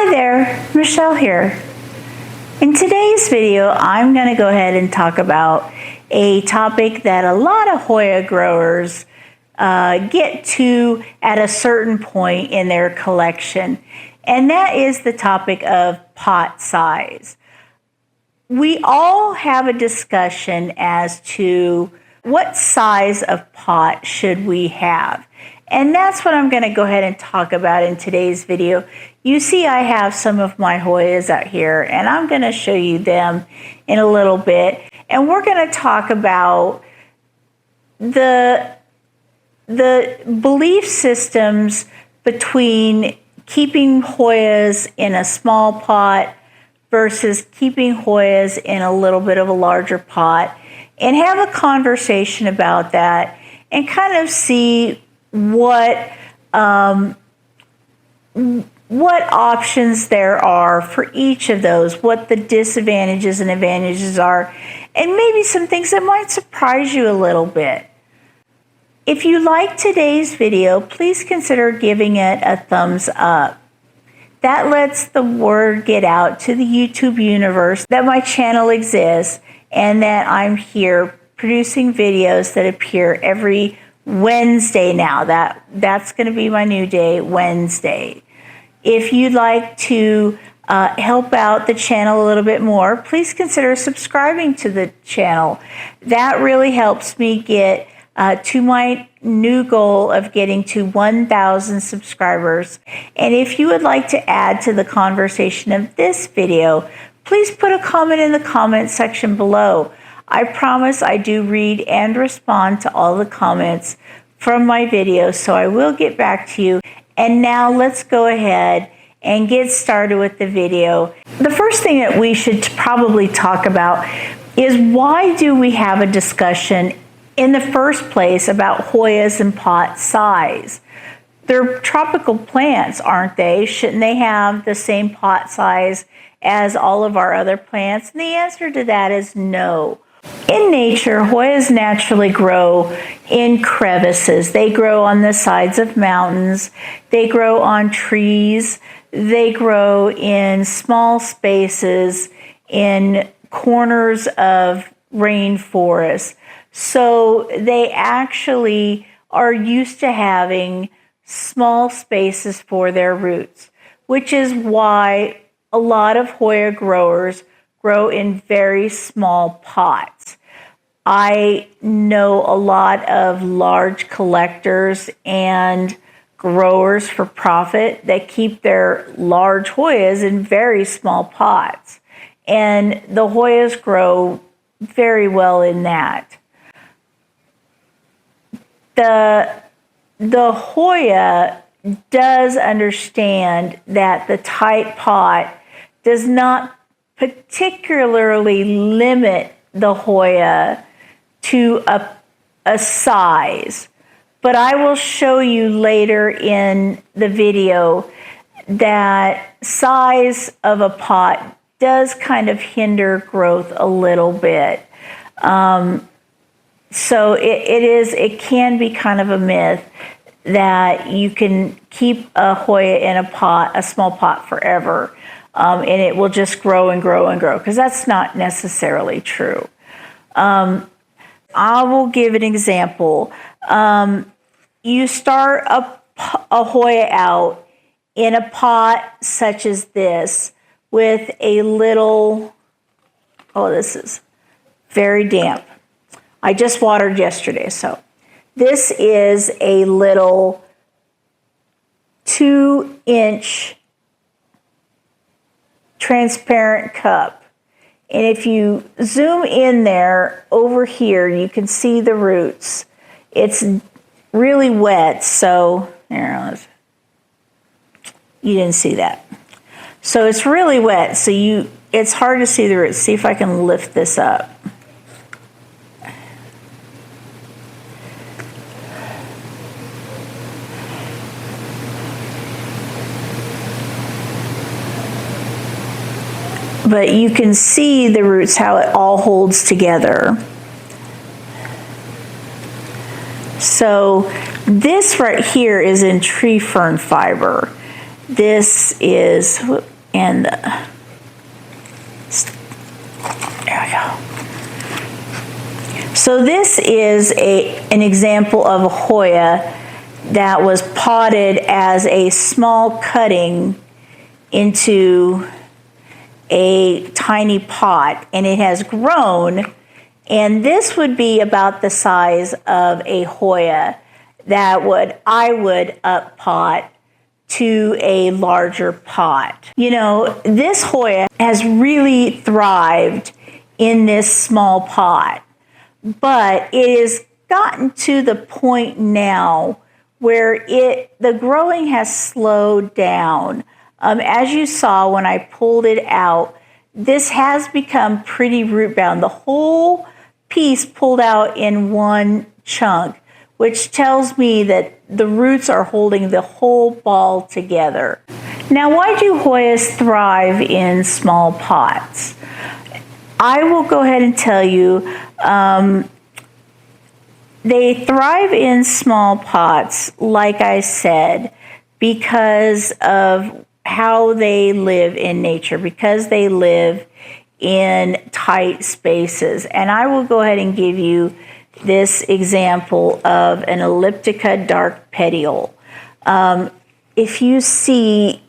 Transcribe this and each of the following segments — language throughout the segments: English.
Hi there, Michelle here. In today's video, I'm going to go ahead and talk about a topic that a lot of Hoya growers get to at a certain point in their collection, and that is the topic of pot size. We all have a discussion as to what size of pot should we have. And that's what I'm going to go ahead and talk about in today's video. You see I have some of my Hoyas out here, and I'm going to show you them in a little bit. And we're going to talk about the belief systems between keeping Hoyas in a small pot versus keeping Hoyas in a little bit of a larger pot, and have a conversation about that and kind of see what options there are for each of those, what the disadvantages and advantages are, and maybe some things that might surprise you a little bit. If you like today's video, please consider giving it a thumbs up. That lets the word get out to the YouTube universe that my channel exists and that I'm here producing videos that appear every Wednesday now. That's going to be my new day, Wednesday. If you'd like to help out the channel a little bit more, please consider subscribing to the channel. That really helps me get to my new goal of getting to 1,000 subscribers. And if you would like to add to the conversation of this video, please put a comment in the comment section below. I promise I do read and respond to all the comments from my videos, so I will get back to you. And now let's go ahead and get started with the video. The first thing that we should probably talk about is, why do we have a discussion in the first place about Hoyas and pot size? They're tropical plants, aren't they? Shouldn't they have the same pot size as all of our other plants? And the answer to that is no. In nature, Hoyas naturally grow in crevices. They grow on the sides of mountains. They grow on trees. They grow in small spaces, in corners of rainforests. So they actually are used to having small spaces for their roots, which is why a lot of Hoya growers grow in very small pots. I know a lot of large collectors and growers for profit that keep their large Hoyas in very small pots, and the Hoyas grow very well in that. The Hoya does understand that the tight pot does not particularly limit the Hoya to a size, but I will show you later in the video that size of a pot does kind of hinder growth a little bit. So it can be kind of a myth that you can keep a Hoya in a small pot forever, and it will just grow and grow and grow, because that's not necessarily true. I will give an example. You start a Hoya out in a pot such as this with a little, this is very damp. I just watered yesterday, so this is a little 2-inch transparent cup. And if you zoom in there over here, you can see the roots. It's really wet, so you didn't see that. So it's really wet, so it's hard to see the roots. See if I can lift this up. But you can see the roots, how it all holds together. So this right here is in tree fern fiber. This is, And there we go. So this is an example of a Hoya that was potted as a small cutting into a tiny pot, and it has grown, and this would be about the size of a Hoya that I would up pot to a larger pot. You know, this Hoya has really thrived in this small pot, but it has gotten to the point now where the growing has slowed down. As you saw when I pulled it out, this has become pretty root bound. The whole piece pulled out in one chunk, which tells me that the roots are holding the whole ball together. Now, why do Hoyas thrive in small pots? I will go ahead and tell you, they thrive in small pots, like I said, because of how they live in nature, because they live in tight spaces. And I will go ahead and give you this example of an elliptica dark petiole. If you see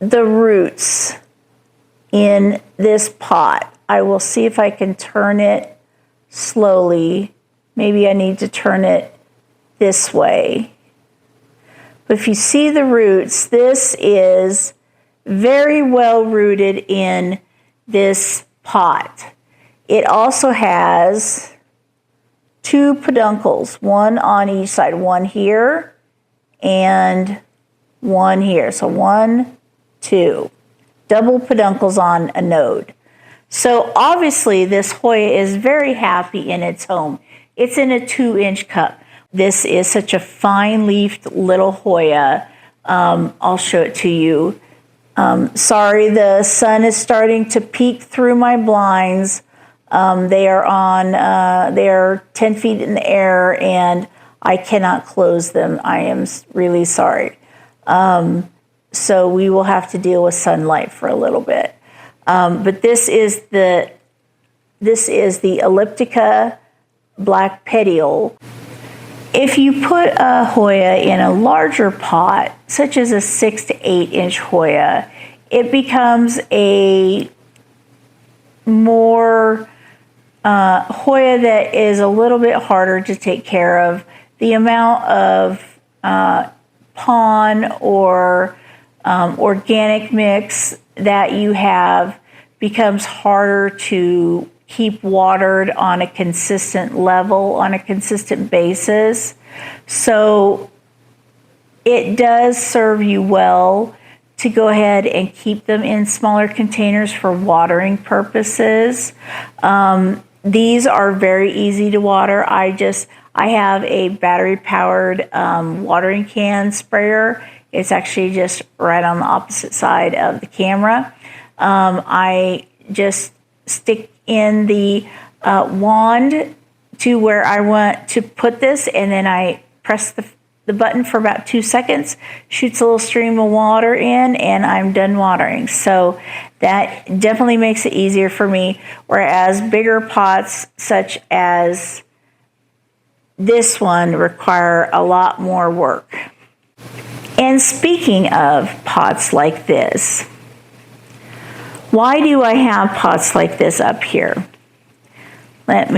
the roots in this pot, I will see if I can turn it slowly. Maybe I need to turn it this way. But if you see the roots, this is very well rooted in this pot. It also has 2 peduncles, one on each side, one here and one here. So 1, 2, double peduncles on a node. So obviously this Hoya is very happy in its home. It's in a 2-inch cup. This is such a fine-leafed little Hoya. I'll show it to you. Sorry, the sun is starting to peek through my blinds. They are 10 feet in the air, and I cannot close them. I am really sorry. So we will have to deal with sunlight for a little bit. But this is the elliptica black petiole. If you put a Hoya in a larger pot, such as a 6 to 8 inch Hoya, it becomes a more Hoya that is a little bit harder to take care of. The amount of pon or organic mix that you have becomes harder to keep watered on a consistent level, on a consistent basis. So it does serve you well to go ahead and keep them in smaller containers for watering purposes. These are very easy to water. I have a battery-powered watering can sprayer. It's actually just right on the opposite side of the camera. I just stick in the wand to where I want to put this, and then I press the button for about 2 seconds, shoots a little stream of water in, and I'm done watering. So that definitely makes it easier for me, whereas bigger pots such as this one require a lot more work. And speaking of pots like this, why do I have pots like this up here? I'm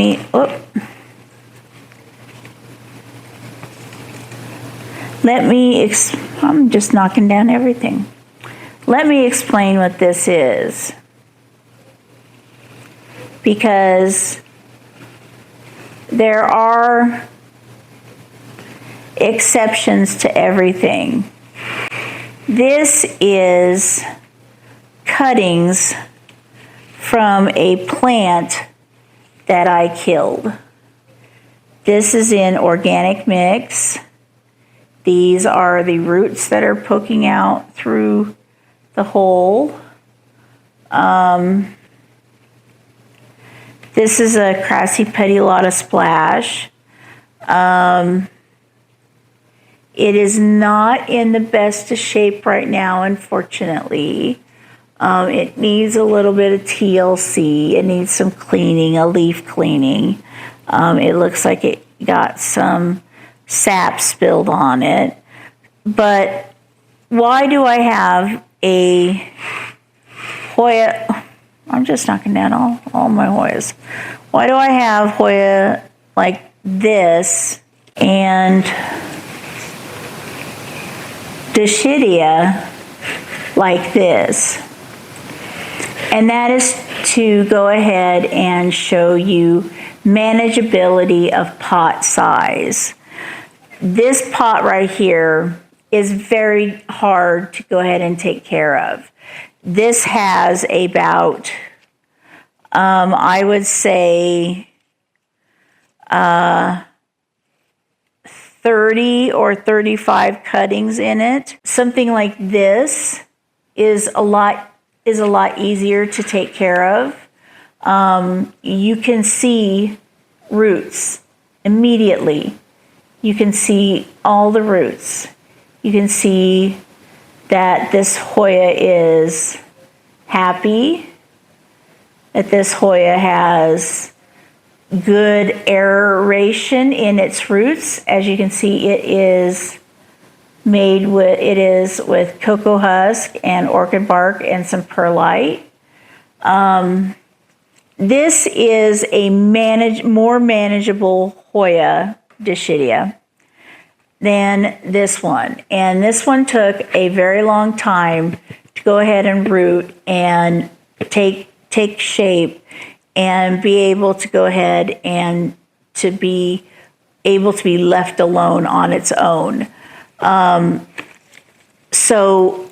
just knocking down everything. Let me explain what this is. Because there are exceptions to everything. This is cuttings from a plant that I killed. This is in organic mix. These are the roots that are poking out through the hole. This is a Crassy Petiolata Splash. It is not in the best of shape right now, unfortunately. It needs a little bit of TLC. It needs some cleaning, a leaf cleaning. It looks like it got some sap spilled on it. But why do I have a Hoya? I'm just knocking down all my Hoyas. Why do I have Hoya like this and Dischidia like this? And that is to go ahead and show you manageability of pot size. This pot right here is very hard to go ahead and take care of. This has about, I would say, 30 or 35 cuttings in it. Something like this is a lot easier to take care of. You can see roots immediately. You can see all the roots. You can see that this Hoya is happy, that this Hoya has good aeration in its roots. As you can see, it is with cocoa husk and orchid bark and some perlite. This is a more manageable Hoya Dischidia than this one. And this one took a very long time to go ahead and root and take shape and be able to go ahead and to be able to be left alone on its own. So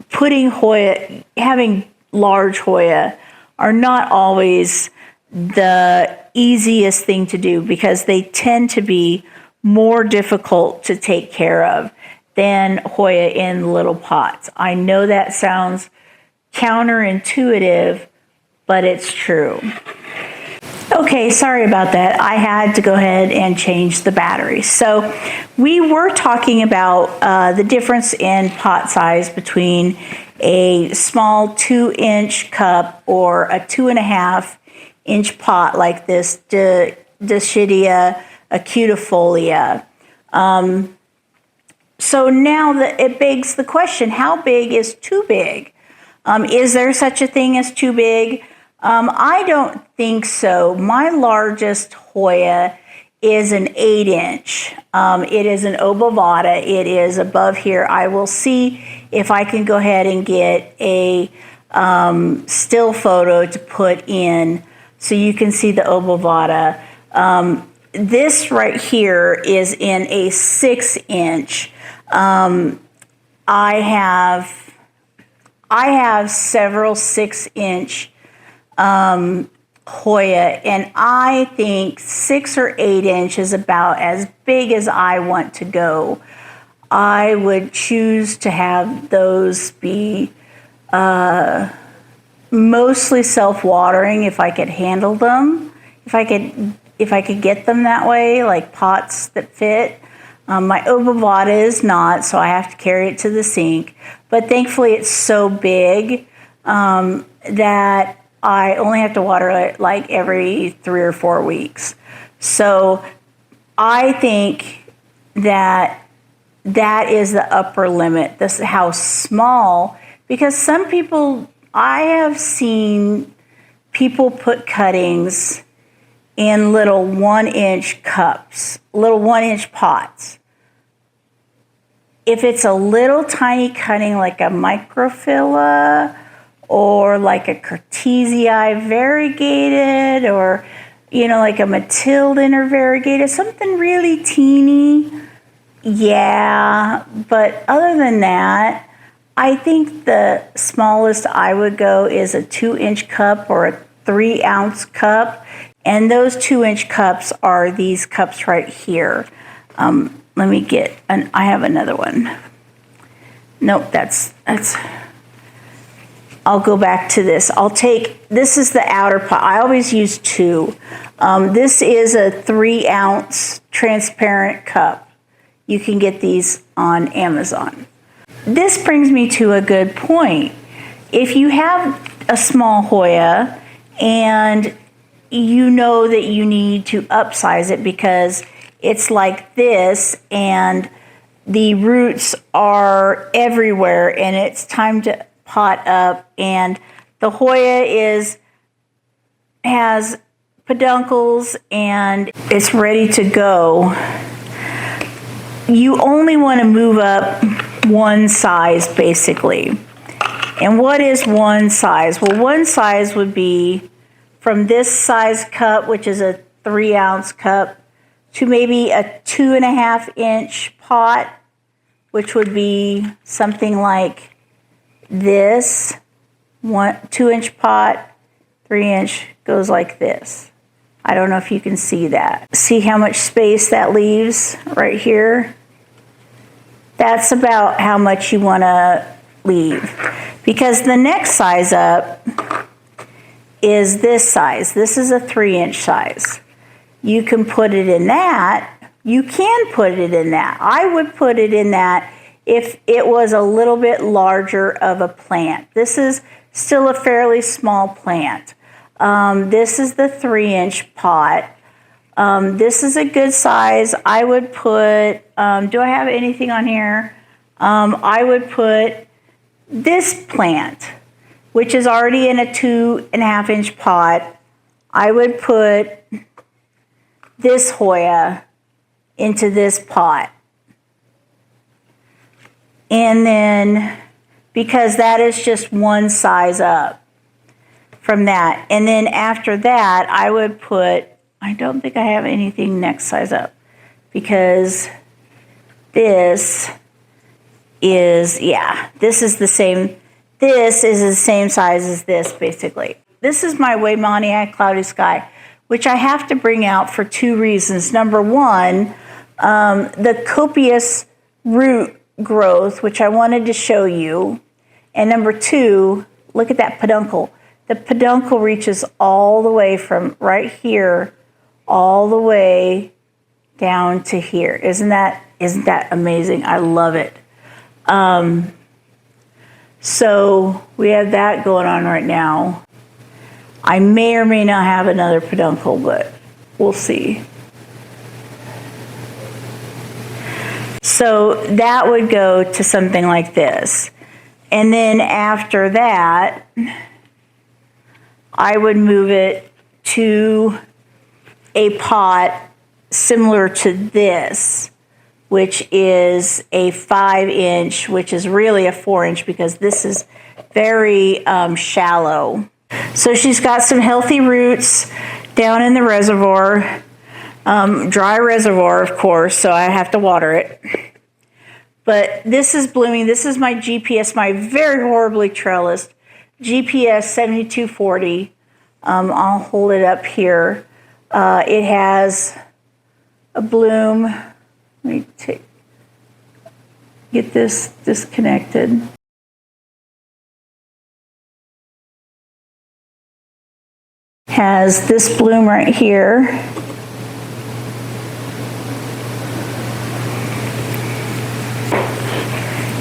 putting Hoya, having large Hoya are not always the easiest thing to do because they tend to be more difficult to take care of than Hoya in little pots. I know that sounds counterintuitive, but it's true. Okay, sorry about that. I had to go ahead and change the battery. So we were talking about the difference in pot size between a small 2-inch cup or a 2.5-inch pot like this Dischidia acutifolia. So now that it begs the question, how big is too big? Is there such a thing as too big? I don't think so. My largest Hoya is an 8-inch. It is an obovata. It is above here. I will see if I can go ahead and get a still photo to put in so you can see the obovata. This right here is in a 6-inch. I have several 6-inch Hoya, and I think 6 or 8 inch is about as big as I want to go. I would choose to have those be mostly self-watering if I could handle them, if I could get them that way, like pots that fit. My obovata is not, so I have to carry it to the sink. But thankfully it's so big that I only have to water it like every 3 or 4 weeks. So I think that is the upper limit. This is how small, because some people, I have seen people put cuttings in little 1-inch cups, little 1-inch pots. If it's a little tiny cutting like a microphylla or like a Curtisii variegated, or like a Matildan or variegated, something really teeny, yeah. But other than that, I think the smallest I would go is a 2-inch cup or a 3-ounce cup. And those 2-inch cups are these cups right here. Let me get, I have another one. Nope, that's, I'll go back to this. This is the outer pot. I always use 2. This is a 3-ounce transparent cup. You can get these on Amazon. This brings me to a good point. if you have a small Hoya and you know that you need to upsize it because it's like this and the roots are everywhere and it's time to pot up, and the Hoya has peduncles and it's ready to go, you only want to move up one size basically. And what is one size? Well, one size would be from this size cup, which is a 3-ounce cup, to maybe a 2.5-inch pot, which would be something like this. 2-inch pot, 3-inch goes like this. I don't know if you can see that. See how much space that leaves right here? That's about how much you want to leave. Because the next size up is this size. This is a 3-inch size. You can put it in that. You can put it in that. I would put it in that if it was a little bit larger of a plant. This is still a fairly small plant. This is the 3-inch pot. This is a good size. I would put, do I have anything on here? I would put this plant, which is already in a 2.5-inch pot. I would put this Hoya into this pot. And then, because that is just one size up from that. And then after that, I would put, I don't think I have anything next size up, because this is, yeah, this is the same size as this basically. This is my Weymaniac Cloudy Sky, which I have to bring out for 2 reasons. Number one, the copious root growth, which I wanted to show you. And number 2, look at that peduncle. The peduncle reaches all the way from right here, all the way down to here. Isn't that amazing? I love it. So we have that going on right now. I may or may not have another peduncle, but we'll see. So that would go to something like this. And then after that, I would move it to a pot similar to this, which is a 5-inch, which is really a 4-inch because this is very shallow. So she's got some healthy roots down in the reservoir, dry reservoir, of course, so I have to water it. But this is blooming. This is my GPS, my very horribly trellised GPS 7240. I'll hold it up here. It has a bloom. Let me get this disconnected. Has this bloom right here.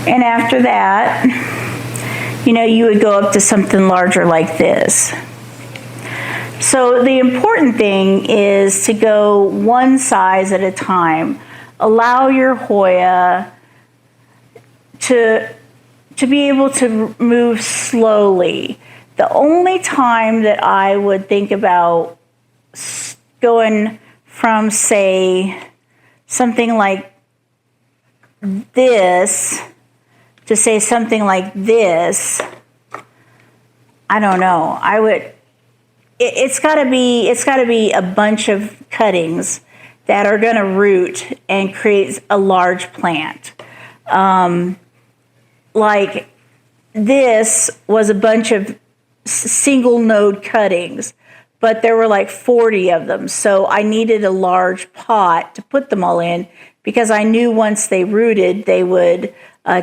And after that, you would go up to something larger like this. So the important thing is to go one size at a time. Allow your Hoya to be able to move slowly. The only time that I would think about going from, say, something like this to say something like this, I don't know. It's got to be a bunch of cuttings that are going to root and create a large plant. Like this was a bunch of single node cuttings, but there were like 40 of them. So I needed a large pot to put them all in because I knew once they rooted, they would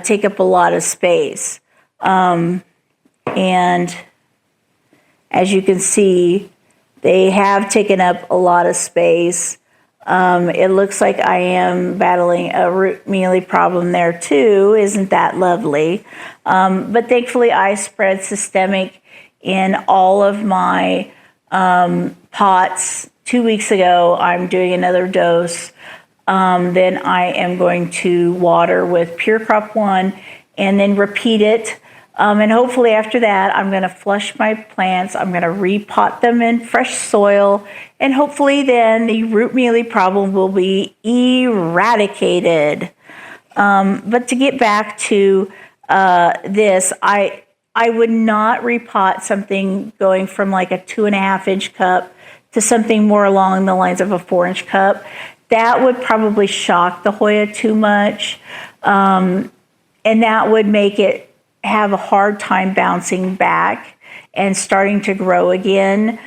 take up a lot of space. And as you can see, they have taken up a lot of space. It looks like I am battling a root mealy problem there too. Isn't that lovely? But thankfully I spread systemic in all of my pots 2 weeks ago. I'm doing another dose. Then I am going to water with Pure Crop 1 and then repeat it. And hopefully after that, I'm going to flush my plants. I'm going to repot them in fresh soil. And hopefully then the root mealy problem will be eradicated. But to get back to this, I would not repot something going from like a 2.5 inch cup to something more along the lines of a 4-inch cup. That would probably shock the Hoya too much. And that would make it have a hard time bouncing back and starting to grow again.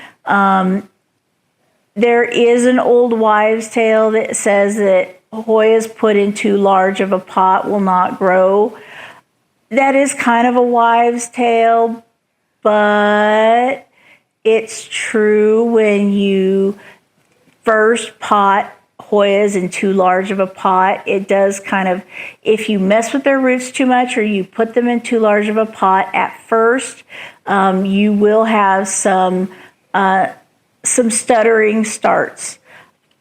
There is an old wives' tale that says that Hoyas put in too large of a pot will not grow. That is kind of a wives' tale, but it's true when you first pot Hoyas in too large of a pot. It does kind of, if you mess with their roots too much or you put them in too large of a pot at first, you will have some stuttering starts.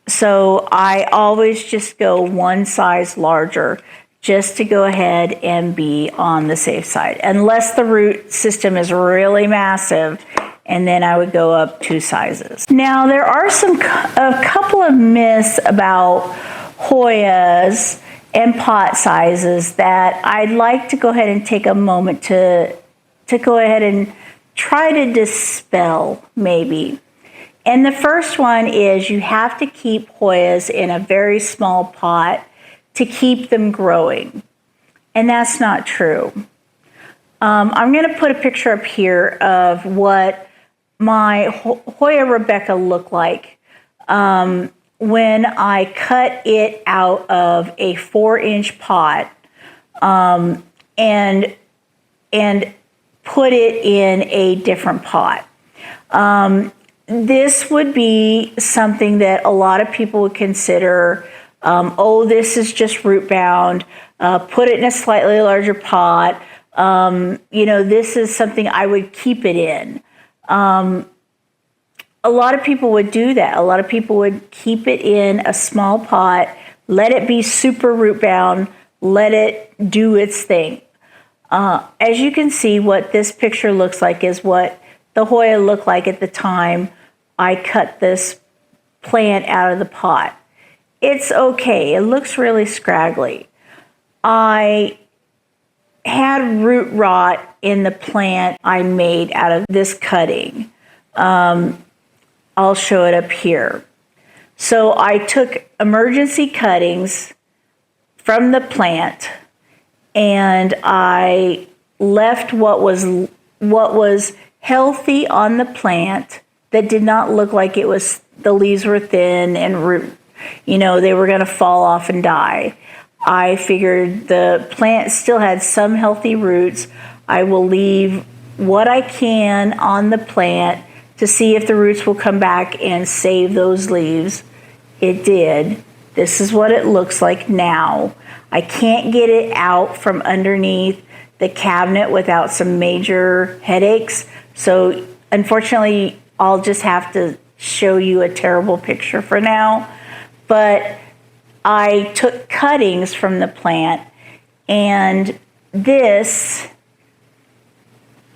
So I always just go one size larger just to go ahead and be on the safe side, unless the root system is really massive, and then I would go up 2 sizes. Now there are a couple of myths about Hoyas and pot sizes that I'd like to go ahead and take a moment to go ahead and try to dispel maybe. And the first one is you have to keep Hoyas in a very small pot to keep them growing. And that's not true. I'm going to put a picture up here of what my Hoya Rebecca looked like when I cut it out of a 4-inch pot and put it in a different pot. This would be something that a lot of people would consider, oh, this is just root bound, put it in a slightly larger pot. This is something I would keep it in. A lot of people would do that. A lot of people would keep it in a small pot, let it be super root bound, let it do its thing. As you can see, what this picture looks like is what the Hoya looked like at the time I cut this plant out of the pot. It's okay. It looks really scraggly. I had root rot in the plant I made out of this cutting. I'll show it up here. So I took emergency cuttings from the plant and I left what was healthy on the plant that did not look like it was, the leaves were thin and root, they were going to fall off and die. I figured the plant still had some healthy roots. I will leave what I can on the plant to see if the roots will come back and save those leaves. It did. This is what it looks like now. I can't get it out from underneath the cabinet without some major headaches. So unfortunately, I'll just have to show you a terrible picture for now. But I took cuttings from the plant, and this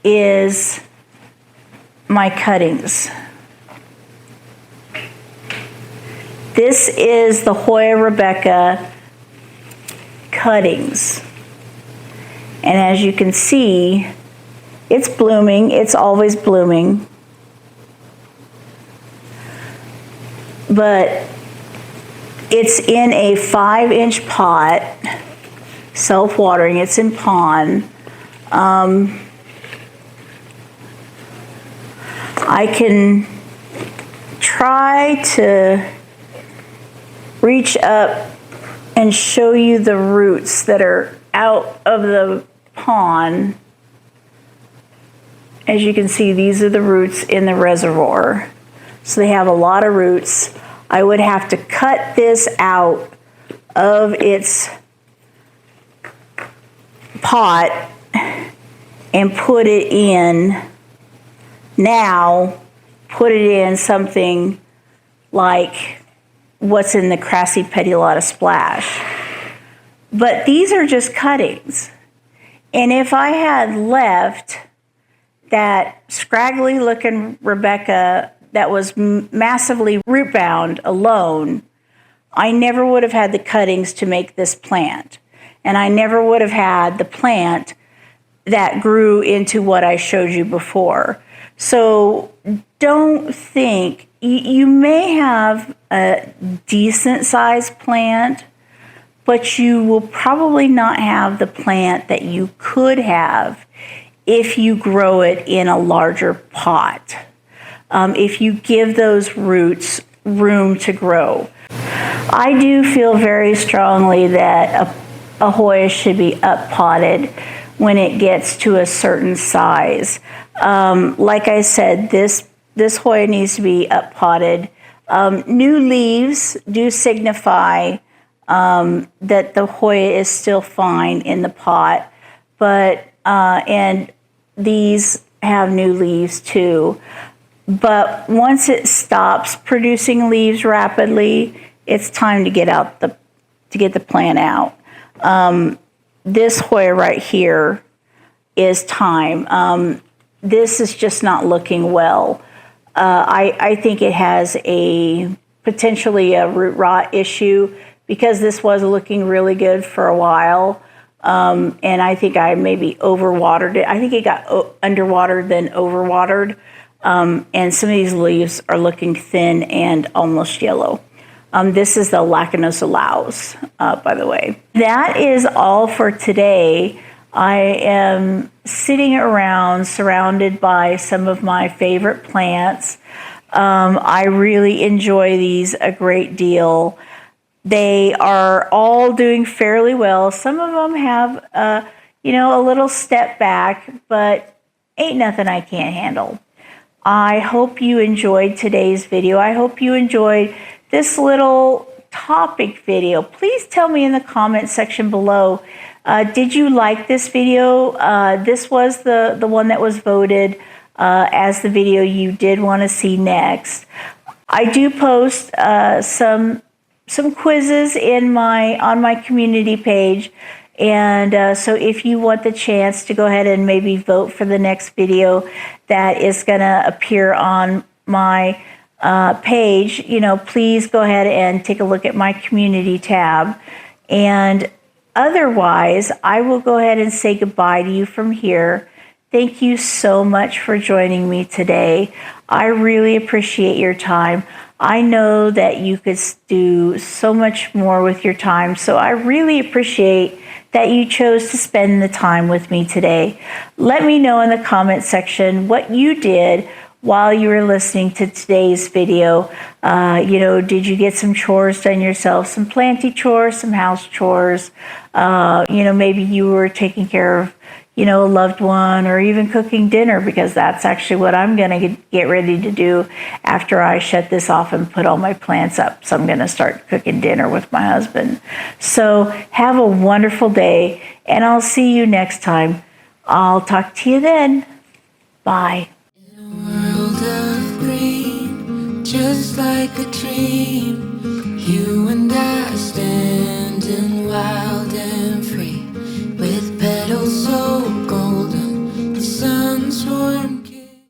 is my cuttings. This is the Hoya Rebecca cuttings. And as you can see, it's blooming. It's always blooming. But it's in a 5-inch pot, self-watering. It's in pond. I can try to reach up and show you the roots that are out of the pond. As you can see, these are the roots in the reservoir. So they have a lot of roots. I would have to cut this out of its pot and put it in put it in something like what's in the Crassy Pedulata Splash. But these are just cuttings. And if I had left that scraggly looking Rebecca that was massively root bound alone, I never would have had the cuttings to make this plant. And I never would have had the plant that grew into what I showed you before. So don't think, you may have a decent sized plant, but you will probably not have the plant that you could have if you grow it in a larger pot. If you give those roots room to grow. I do feel very strongly that a Hoya should be up potted when it gets to a certain size. Like I said, this Hoya needs to be up potted. New leaves do signify that the Hoya is still fine in the pot, but and these have new leaves too. But once it stops producing leaves rapidly, it's time to get the plant out. This Hoya right here is time. This is just not looking well. I think it has potentially a root rot issue because this was looking really good for a while. And I think I maybe overwatered it. I think it got underwatered, then overwatered. And some of these leaves are looking thin and almost yellow. This is the Lacanosa laus, by the way. That is all for today. I am sitting around surrounded by some of my favorite plants. I really enjoy these a great deal. They are all doing fairly well. Some of them have, a little step back, but ain't nothing I can't handle. I hope you enjoyed today's video. I hope you enjoyed this little topic video. Please tell me in the comment section below, did you like this video? This was the one that was voted as the video you did want to see next. I do post some quizzes on my community page. And so if you want the chance to go ahead and maybe vote for the next video that is going to appear on my page, please go ahead and take a look at my community tab. And otherwise, I will go ahead and say goodbye to you from here. Thank you so much for joining me today. I really appreciate your time. I know that you could do so much more with your time, so I really appreciate that you chose to spend the time with me today. Let me know in the comment section what you did while you were listening to today's video. Did you get some chores done yourself, some planty chores, some house chores? Maybe you were taking care of, a loved one, or even cooking dinner, because that's actually what I'm going to get ready to do after I shut this off and put all my plants up. So I'm going to start cooking dinner with my husband. So have a wonderful day, and I'll see you next time. I'll talk to you then. Bye. In a world of green, just like a dream, you and I standing wild and free, with petals so